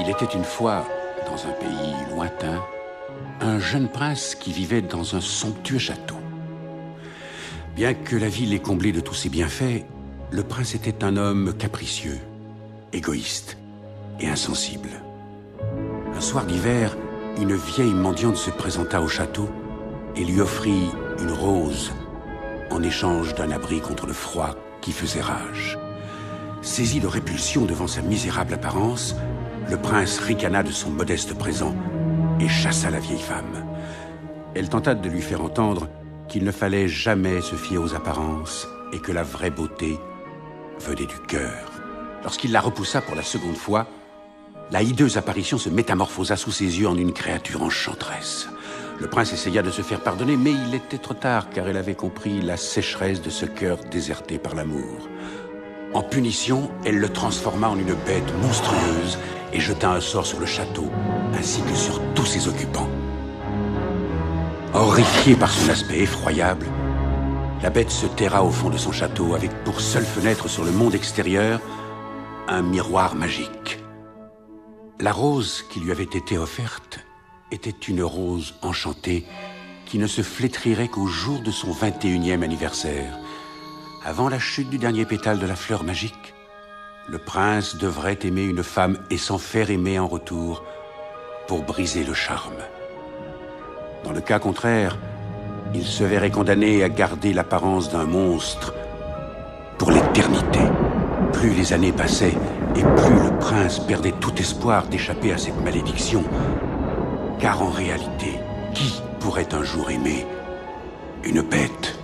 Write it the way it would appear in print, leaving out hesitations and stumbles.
Il était une fois, dans un pays lointain, un jeune prince qui vivait dans un somptueux château. Bien que la ville ait comblé de tous ses bienfaits, le prince était un homme capricieux, égoïste et insensible. Un soir d'hiver, une vieille mendiante se présenta au château et lui offrit une rose en échange d'un abri contre le froid qui faisait rage. Saisi de répulsion devant sa misérable apparence, le prince ricana de son modeste présent et chassa la vieille femme. Elle tenta de lui faire entendre qu'il ne fallait jamais se fier aux apparences et que la vraie beauté venait du cœur. Lorsqu'il la repoussa pour la seconde fois, la hideuse apparition se métamorphosa sous ses yeux en une créature enchanteresse. Le prince essaya de se faire pardonner, mais il était trop tard, car elle avait compris la sécheresse de ce cœur déserté par l'amour. En punition, elle le transforma en une bête monstrueuse et jeta un sort sur le château, ainsi que sur tous ses occupants. Horrifiée par son aspect effroyable, la bête se terra au fond de son château avec pour seule fenêtre sur le monde extérieur un miroir magique. La rose qui lui avait été offerte était une rose enchantée qui ne se flétrirait qu'au jour de son 21e anniversaire. Avant la chute du dernier pétale de la fleur magique, le prince devrait aimer une femme et s'en faire aimer en retour pour briser le charme. Dans le cas contraire, il se verrait condamné à garder l'apparence d'un monstre pour l'éternité. Plus les années passaient et plus le prince perdait tout espoir d'échapper à cette malédiction. Car en réalité, qui pourrait un jour aimer une bête ?